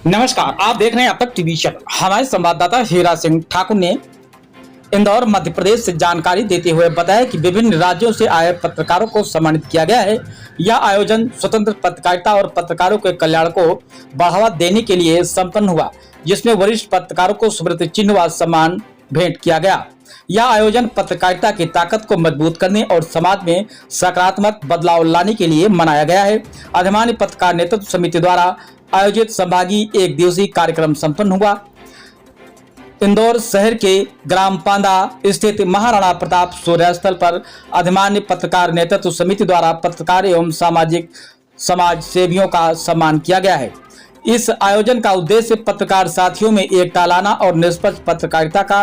नमस्कार, आप देख रहे हैं अब तक टीवी चैनल। हमारे संवाददाता हीरा सिंह ठाकुर ने इंदौर मध्य प्रदेश से जानकारी देते हुए बताया कि विभिन्न राज्यों से आए पत्रकारों को सम्मानित किया गया है। यह आयोजन स्वतंत्र पत्रकारिता और पत्रकारों के कल्याण को बढ़ावा देने के लिए संपन्न हुआ, जिसमें वरिष्ठ पत्रकारों को स्मृति चिन्ह व सम्मान भेंट किया गया। यह आयोजन पत्रकारिता की ताकत को मजबूत करने और समाज में सकारात्मक बदलाव लाने के लिए मनाया गया है। अधिमान्य पत्रकार नेतृत्व समिति द्वारा आयोजित संभागीय एक दिवसीय कार्यक्रम संपन्न हुआ। इंदौर शहर के ग्राम पांदा स्थित महाराणा प्रताप सूर्यस्थल पर अधिमान्य पत्रकार नेतृत्व समिति द्वारा पत्रकार एवं समाज सेवियों का सम्मान किया गया है। इस आयोजन का उद्देश्य पत्रकार साथियों में एकता लाना और निष्पक्ष पत्रकारिता का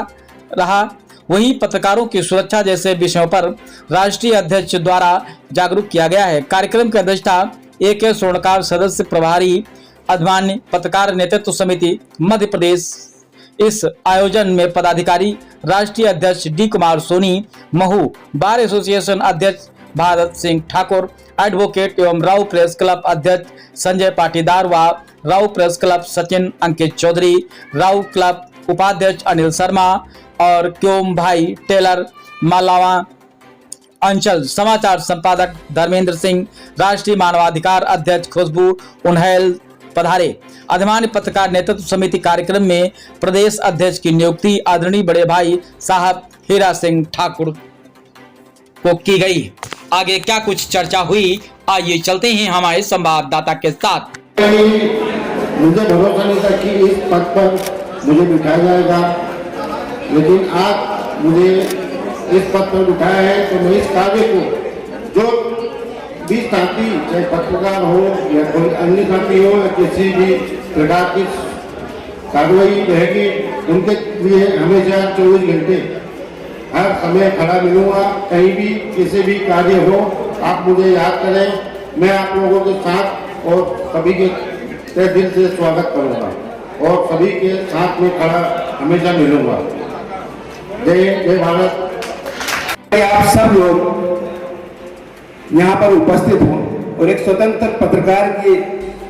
रहा। वहीं पत्रकारों की सुरक्षा जैसे विषयों पर राष्ट्रीय अध्यक्ष द्वारा जागरूक किया गया है। कार्यक्रम की अध्यक्षता AK स्वर्णकार सदस्य प्रभारी अधिमान्य पत्रकार नेतृत्व समिति मध्य प्रदेश। इस आयोजन में पदाधिकारी राष्ट्रीय अध्यक्ष D Kumar Soni, Mhow bar association अध्यक्ष भारत सिंह ठाकुर, एडवोकेट एवं राव प्रेस क्लब अध्यक्ष संजय पाटीदार व राव प्रेस क्लब सचिन अंकित चौधरी, राव क्लब उपाध्यक्ष अनिल शर्मा और क्योम भाई टेलर, मालावा अंचल समाचार संपादक धर्मेंद्र सिंह, राष्ट्रीय मानवाधिकार अध्यक्ष खुशबू उन्हेल पधारे। अधिमान्य पत्रकार नेतृत्व समिति कार्यक्रम में प्रदेश अध्यक्ष की नियुक्ति आदरणीय बड़े भाई साहब हीरा सिंह ठाकुर को की गई। आगे क्या कुछ चर्चा हुई, आइए चलते हैं हमारे संवाददाता के साथ। मुझे भरोसा नहीं था कि इस पद पर मुझे बिठाया जाएगा, लेकिन आज मुझे इस पद पर बिठाया है तो मैं इस कार्य को जो भी साथी चाहे पत्रकार हो या कोई अन्य साथी हो या किसी भी प्रकार की कार्रवाई रहेगी, उनके लिए हमेशा 24 घंटे हर समय खड़ा मिलूंगा। कहीं भी किसी भी कार्य हो आप मुझे याद करें, मैं आप लोगों के साथ और सभी के तहे दिल से स्वागत करूंगा और सभी के साथ में खड़ा हमेशा मिलूंगा। जय भारत। आप सब लोग यहाँ पर उपस्थित हों और एक स्वतंत्र पत्रकार की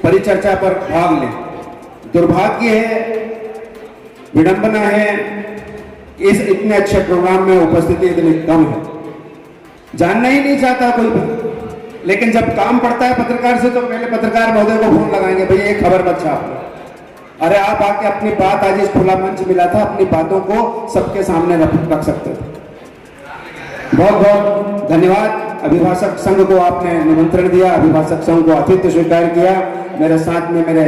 परिचर्चा पर भाग लें। दुर्भाग्य है, विडंबना है, इस इतने अच्छे प्रोग्राम में उपस्थिति इतनी कम है। जानना ही नहीं चाहता कोई भी, लेकिन जब काम पड़ता है पत्रकार से तो पहले पत्रकार महोदय को फोन लगाएंगे, भैया एक खबर बच्चा आपको, अरे आप आके अपनी बात, आज इस खुला मंच मिला था, अपनी बातों को सबके सामने रख सकते थे। बहुत बहुत धन्यवाद। अभिभाषक संघ को आपने निमंत्रण दिया, अभिभाषक संघ को आतिथ्य स्वीकार किया। मेरे साथ में मेरे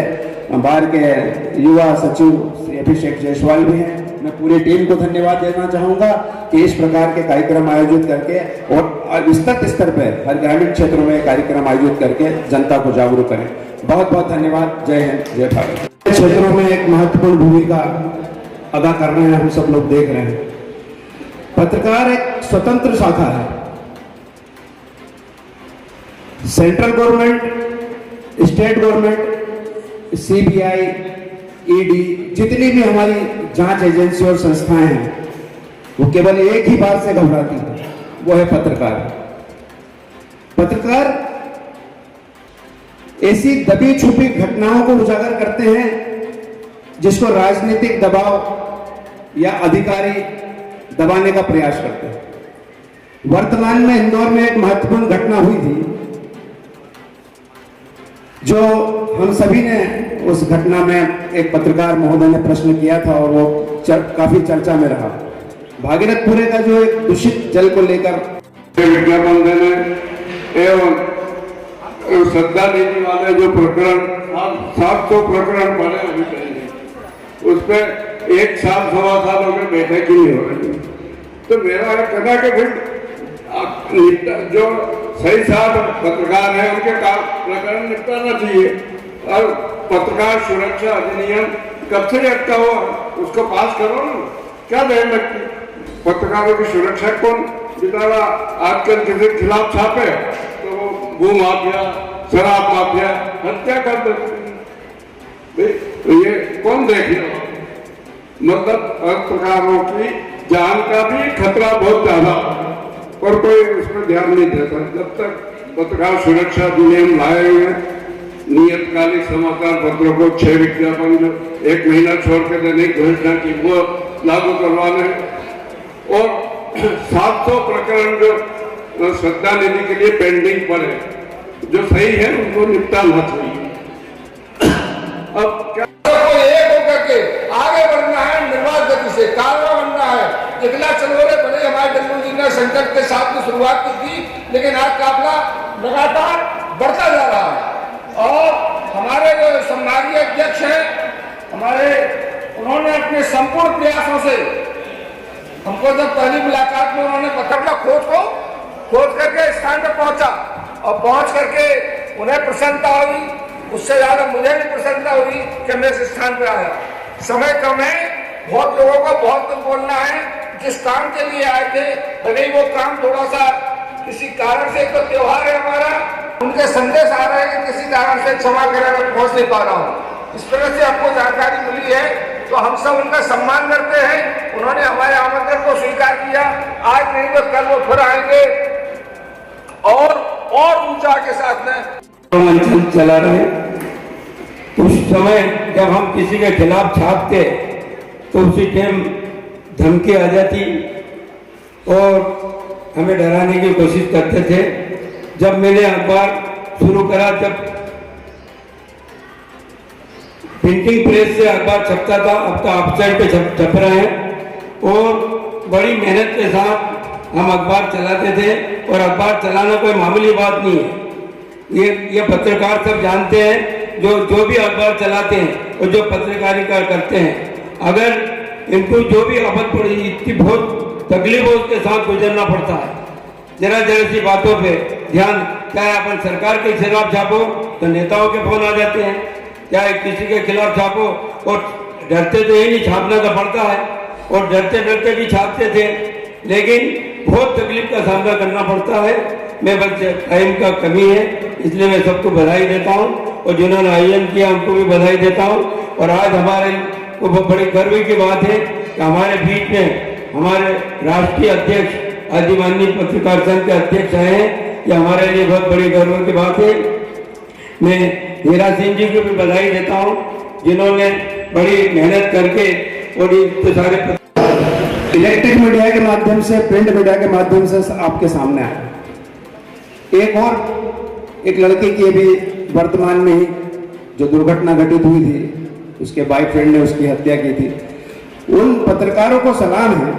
बार के युवा सचिव अभिषेक जायसवाल भी हैं। मैं पूरी टीम को धन्यवाद देना चाहूँगा कि इस प्रकार के कार्यक्रम आयोजित करके और विस्तृत स्तर पर हर ग्रामीण क्षेत्रों में कार्यक्रम आयोजित करके जनता को जागरूक करें। बहुत बहुत धन्यवाद। जय हिंद, जय भारत। क्षेत्रों में एक महत्वपूर्ण भूमिका अदा कर रहे हैं, हम सब लोग देख रहे हैं। पत्रकार एक स्वतंत्र शाखा है। Central government, state government, CBI, ED, जितनी भी हमारी जांच एजेंसी और संस्थाएं हैं, वो केवल एक ही बात से घबराती है, वो है पत्रकार। पत्रकार ऐसी दबी छुपी घटनाओं को उजागर करते हैं जिसको राजनीतिक दबाव या अधिकारी दबाने का प्रयास करते हैं। वर्तमान में इंदौर में एक महत्वपूर्ण घटना हुई थी, जो हम सभी ने उस घटना में एक पत्रकार महोदय ने प्रश्न किया था और वो काफी चर्चा में रहा। भागीरथपुरे का जो एक दूषित जल को लेकर विज्ञापन देने एवं श्रद्धा देने वाले जो प्रकरण 700 प्रकरण बने अभी करेंगे, उस पर 1 साल 1.25 साल हो गए, बैठक ही नहीं हो रही। तो मेरा कहना कि फिर जो सही साथ पत्रकार है उनके प्रकरण निपटाना चाहिए। और पत्रकार सुरक्षा अधिनियम कब से अटका हुआ, उसको पास करो ना। क्या देर लगती, पत्रकारों की सुरक्षा कौन बेचारा आजकल किसी के खिलाफ छापे तो वो भू माफिया, शराब माफिया हत्या कर देते, तो ये कौन देखेगा। मतलब पत्रकारों की जान का भी खतरा बहुत ज्यादा और कोई उस पर ध्यान नहीं देता। जब तक पत्रकार सुरक्षा अधिनियम लाए हुए नियतकालिक समाचार पत्रों को 6 विज्ञापन जो 1 महीना छोड़ के देने की घोषणा की वो लागू करवाने और 700 प्रकरण जो श्रद्धा निधि के लिए पेंडिंग पड़े जो सही है उनको निपटाना चाहिए। अब क्या एक होकर के आगे बढ़ना है, निर्बाध गति से कारवा बनना है। इकला चलोरे बने हमारे डल्लू जी ने संकट के साथ में शुरुआत की थी, लेकिन आज काफिला लगातार बढ़ता जा रहा है। और हमारे जो संभागीय अध्यक्ष हैं हमारे, उन्होंने अपने संपूर्ण प्रयासों से हमको जब पहली मुलाकात में उन्होंने पकड़ा खोज करके स्थान पर पहुंचा और पहुंच करके उन्हें प्रसन्नता हुई, उससे ज्यादा मुझे भी प्रसन्नता हुई कि मैं इस स्थान पर आया। समय कम है, बहुत लोगों को बहुत कुछ बोलना है। जिस काम के लिए आए थे भले ही वो काम थोड़ा सा किसी कारण से, तो त्योहार है हमारा, उनके संदेश आ रहे हैं कि किसी कारण से क्षमा करें मैं पहुंच नहीं पा रहा हूँ। इस तरह से आपको जानकारी मिली है तो हम सब उनका सम्मान करते हैं। उन्होंने हमारे आमंत्रण को स्वीकार किया, आज नहीं तो कल वो फिर आएंगे और ऊंचा के साथ में मंचन चला रहे। उस समय जब हम किसी के खिलाफ छापते तो उसी टाइम धमकी आ जाती और हमें डराने की कोशिश करते थे। जब मैंने अखबार शुरू करा, जब प्रिंटिंग प्रेस से अखबार छपता था, अब तो अपसाइड पे छप रहे हैं और बड़ी मेहनत के साथ हम अखबार चलाते थे। और अखबार चलाना कोई मामूली बात नहीं है, ये पत्रकार सब जानते हैं जो भी अखबार चलाते हैं और जो पत्रकारिता करते हैं। अगर इनको जो भी आफत पड़ी, इतनी बहुत तकलीफों के साथ गुजरना पड़ता है। जरा सी बातों पे ध्यान, चाहे अपन सरकार के खिलाफ छापो तो नेताओं के फोन आ जाते हैं, चाहे किसी के खिलाफ छापो और डरते तो यही नहीं, छापना तो पड़ता है और डरते डरते भी छापते थे, लेकिन बहुत तकलीफ का सामना करना पड़ता है। मैं बस टाइम का कमी है इसलिए मैं सबको बधाई देता हूँ और जिन्होंने आयोजन किया उनको भी बधाई देता हूँ। और आज हमारे को बड़ी गर्व की बात है कि हमारे बीच में हमारे राष्ट्रीय अध्यक्ष आदिमाननीय पत्रकार संघ के अध्यक्ष आए हैं, ये हमारे लिए बहुत बड़ी गर्व की बात है। मैं हीरा सिंह जी को भी बधाई देता हूँ जिन्होंने बड़ी मेहनत करके और इतने सारे इलेक्ट्रिक मीडिया के माध्यम से, प्रिंट मीडिया के माध्यम से आपके सामने आए। एक लड़के की अभी वर्तमान में ही जो दुर्घटना घटित हुई थी, उसके बॉयफ्रेंड ने उसकी हत्या की थी। उन पत्रकारों को सलाम है,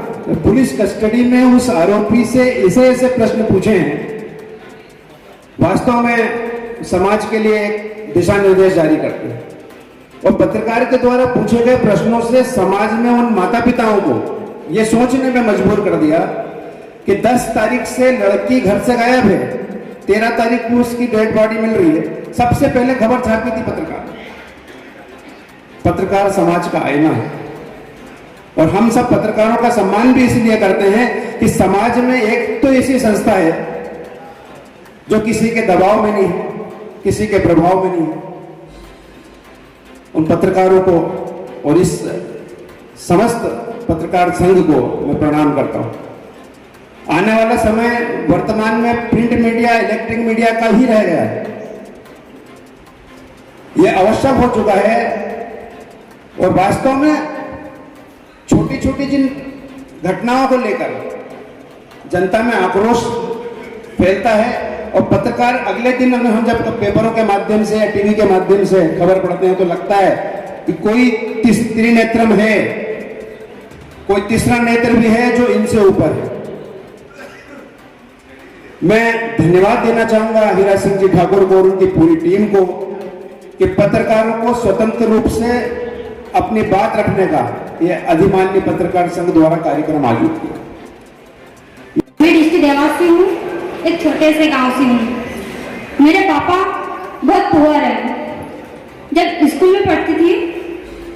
पुलिस कस्टडी में उस आरोपी से ऐसे प्रश्न पूछे हैं, वास्तव में समाज के लिए एक दिशा निर्देश जारी करते हैं। और पत्रकार के द्वारा पूछे गए प्रश्नों से समाज में उन माता पिताओं को यह सोचने में मजबूर कर दिया कि 10 तारीख से लड़की घर से गायब है, 13 तारीख को उसकी डेड बॉडी मिल रही है। सबसे पहले खबर छापी थी पत्रकार समाज का आईना है और हम सब पत्रकारों का सम्मान भी इसलिए करते हैं कि समाज में एक तो ऐसी संस्था है जो किसी के दबाव में नहीं है, किसी के प्रभाव में नहीं है। उन पत्रकारों को और इस समस्त पत्रकार संघ को मैं प्रणाम करता हूं। आने वाला समय वर्तमान में प्रिंट मीडिया, इलेक्ट्रिक मीडिया का ही रह गया है, यह आवश्यक हो चुका है। और वास्तव में छोटी छोटी जिन घटनाओं को लेकर जनता में आक्रोश फैलता है और पत्रकार अगले दिन हम जब पेपरों के माध्यम से या टीवी के माध्यम से खबर पढ़ते हैं तो लगता है कि कोई त्रिनेत्रम है, कोई तीसरा नेत्र भी है जो इनसे ऊपर है। मैं धन्यवाद देना चाहूंगा हीरा सिंह जी ठाकुर को और उनकी पूरी टीम को कि पत्रकारों को स्वतंत्र रूप से अपनी बात रखने का यह अधिमान्य पत्रकार संघ द्वारा कार्यक्रम आयोजित किया। मैं डिस्ट्रिक्ट देवास से हूँ, एक छोटे से गांव से हूँ। मेरे पापा बहुत पुअर है। जब स्कूल में पढ़ती थी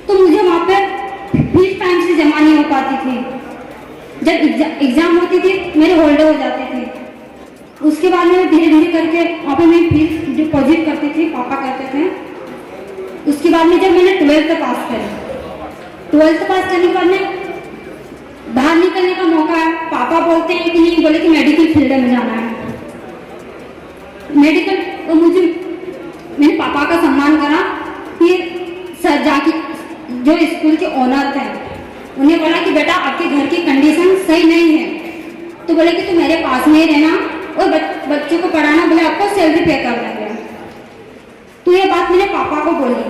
तो मुझे वहाँ पे फीस टाइम से जमा नहीं हो पाती थी। जब एग्जाम होती थी मेरे होल्डर हो जाते थे। उसके बाद में धीरे धीरे करके वहाँ पे मैं फीस डिपॉजिट करती थी, पापा करते थे। उसके बाद में जब मैंने 12th पास करी, 12th पास करने के बाद में बाहर निकलने का मौका है, पापा बोलते हैं कि नहीं, बोले कि मेडिकल फील्ड में जाना है। मेडिकल तो मुझे मेरे पापा पापा का सम्मान करा। फिर सर जाके जो स्कूल के ओनर थे उन्हें बोला कि बेटा आपके घर की कंडीशन सही नहीं है, तो बोले कि तू मेरे पास में ही रहना और बच्चों को पढ़ाना, बोले आपको सैलरी पे कर देंगे। तो ये बात मैंने पापा को बोली।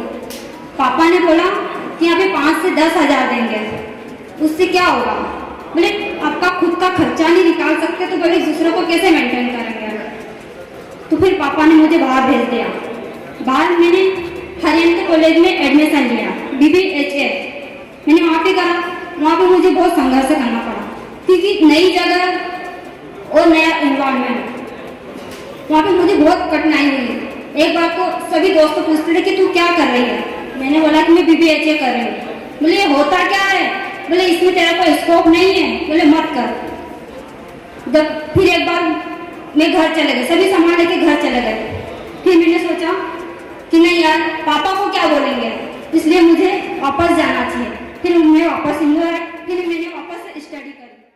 पापा ने बोला कि यहाँ पे 5 से 10 हज़ार देंगे, उससे क्या होगा? बोले आपका खुद का खर्चा नहीं निकाल सकते तो बोले दूसरों को कैसे मेंटेन करेंगे? तो फिर पापा ने मुझे बाहर भेज दिया। बाहर मैंने हरियाणा कॉलेज में एडमिशन लिया, BBHA मैंने वहाँ पे करा। वहाँ पे मुझे बहुत संघर्ष करना पड़ा क्योंकि नई जगह और नया एनवायरनमेंट, वहाँ पे मुझे बहुत कठिनाई हुई। एक बार को सभी दोस्तों पूछते थे कि तू क्या कर रही है? मैंने बोला कि मैं BBHA कर रही हूँ। बोले ये होता क्या है? बोले इसमें तेरा कोई स्कोप नहीं है, बोले मत कर। जब फिर एक बार मैं घर चले गए, सभी सामान लेके घर चले गए। फिर मैंने सोचा कि नहीं यार, पापा को क्या बोलेंगे, इसलिए मुझे वापस जाना चाहिए। फिर मैं वापस इंदौर, फिर मैंने वापस स्टडी करी।